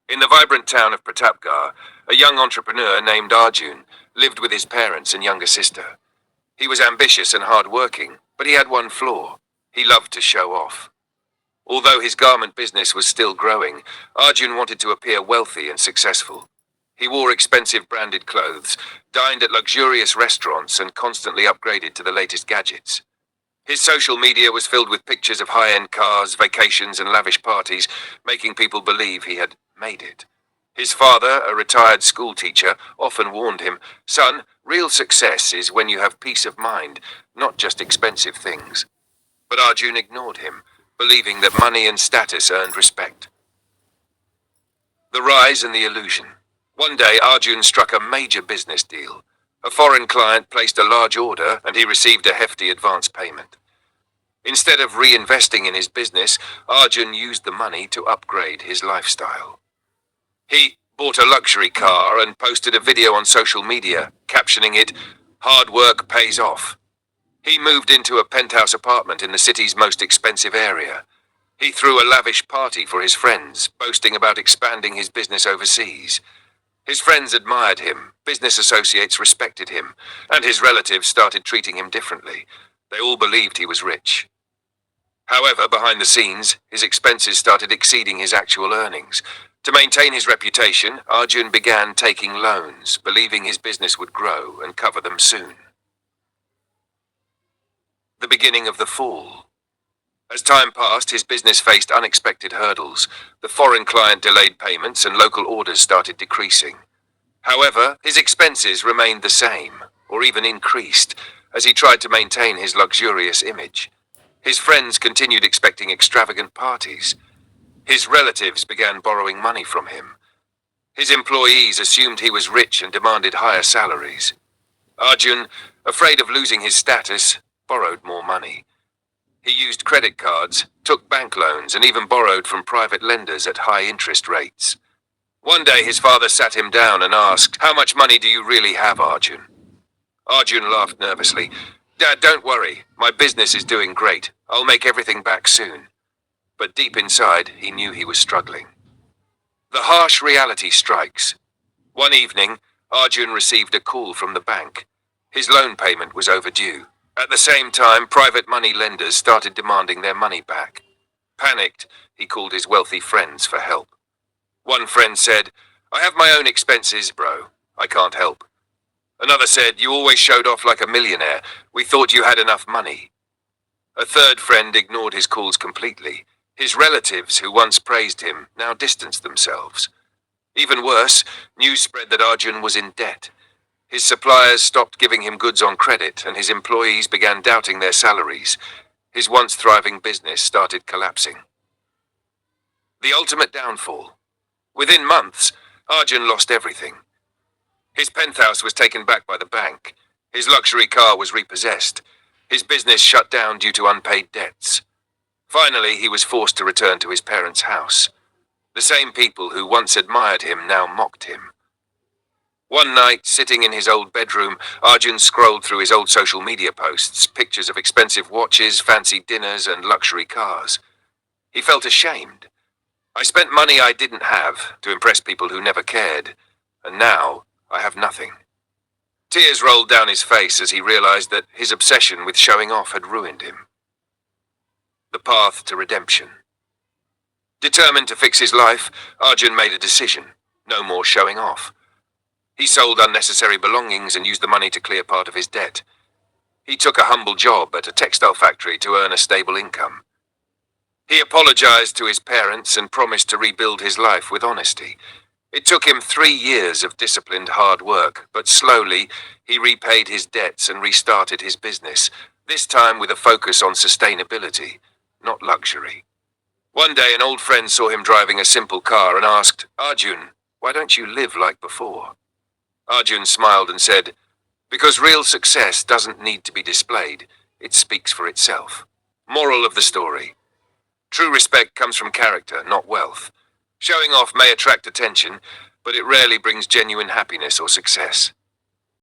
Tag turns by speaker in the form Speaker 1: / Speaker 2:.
Speaker 1: In the vibrant town of Pratapgarh, a young entrepreneur named Arjun lived with his parents and younger sister. He was ambitious and hard-working, but he had one flaw. He loved to show off. Although his garment business was still growing, Arjun wanted to appear wealthy and successful. He wore expensive branded clothes, dined at luxurious restaurants, and constantly upgraded to the latest gadgets. His social media was filled with pictures of high-end cars, vacations, and lavish parties, making people believe he had made it. His father, a retired school teacher, often warned him, "Son, real success is when you have peace of mind, not just expensive things." But Arjun ignored him, believing that money and status earned respect. The rise and the illusion. One day, Arjun struck a major business deal. A foreign client placed a large order, and he received a hefty advance payment. Instead of reinvesting in his business, Arjun used the money to upgrade his lifestyle. He bought a luxury car and posted a video on social media, captioning it, "Hard work pays off." He moved into a penthouse apartment in the city's most expensive area. He threw a lavish party for his friends, boasting about expanding his business overseas. His friends admired him, business associates respected him, and his relatives started treating him differently. They all believed he was rich. However, behind the scenes, his expenses started exceeding his actual earnings. To maintain his reputation, Arjun began taking loans, believing his business would grow and cover them soon. The beginning of the fall. As time passed, his business faced unexpected hurdles. The foreign client delayed payments and local orders started decreasing. However, his expenses remained the same, or even increased, as he tried to maintain his luxurious image. His friends continued expecting extravagant parties. His relatives began borrowing money from him. His employees assumed he was rich and demanded higher salaries. Arjun, afraid of losing his status, borrowed more money. He used credit cards, took bank loans, and even borrowed from private lenders at high interest rates. One day his father sat him down and asked, "How much money do you really have, Arjun?" Arjun laughed nervously. "Dad, don't worry. My business is doing great. I'll make everything back soon." But deep inside, he knew he was struggling. The harsh reality strikes. One evening, Arjun received a call from the bank. His loan payment was overdue. At the same time, private money lenders started demanding their money back. Panicked, he called his wealthy friends for help. One friend said, "I have my own expenses, bro. I can't help." Another said, "You always showed off like a millionaire. We thought you had enough money." A third friend ignored his calls completely. His relatives, who once praised him, now distanced themselves. Even worse, news spread that Arjun was in debt. His suppliers stopped giving him goods on credit, and his employees began doubting their salaries. His once thriving business started collapsing. The ultimate downfall. Within months, Arjun lost everything. His penthouse was taken back by the bank. His luxury car was repossessed. His business shut down due to unpaid debts. Finally, he was forced to return to his parents' house. The same people who once admired him now mocked him. One night, sitting in his old bedroom, Arjun scrolled through his old social media posts, pictures of expensive watches, fancy dinners, and luxury cars. He felt ashamed. "I spent money I didn't have to impress people who never cared, and now I have nothing." Tears rolled down his face as he realized that his obsession with showing off had ruined him. The path to redemption. Determined to fix his life, Arjun made a decision. No more showing off. He sold unnecessary belongings and used the money to clear part of his debt. He took a humble job at a textile factory to earn a stable income. He apologized to his parents and promised to rebuild his life with honesty. It took him 3 years of disciplined hard work, but slowly he repaid his debts and restarted his business, this time with a focus on sustainability, not luxury. One day an old friend saw him driving a simple car and asked, "Arjun, why don't you live like before?" Arjun smiled and said, "Because real success doesn't need to be displayed, it speaks for itself." Moral of the story. True respect comes from character, not wealth. Showing off may attract attention, but it rarely brings genuine happiness or success.